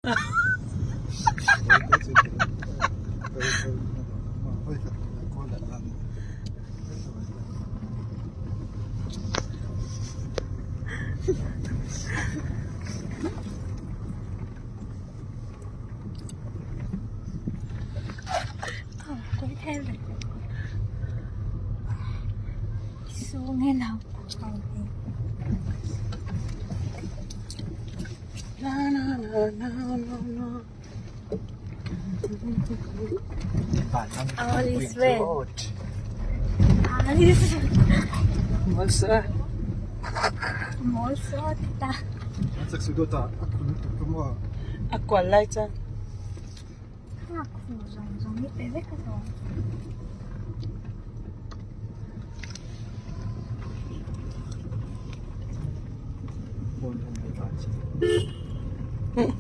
Tôi thêm rồi. Xuống nghe nào. Alice về. Alice. Mỗi số ta. Chắc sự đôi ta cũng là Aqua light. Học phủ giống như bé vết cái đó. buồn hơn người ta.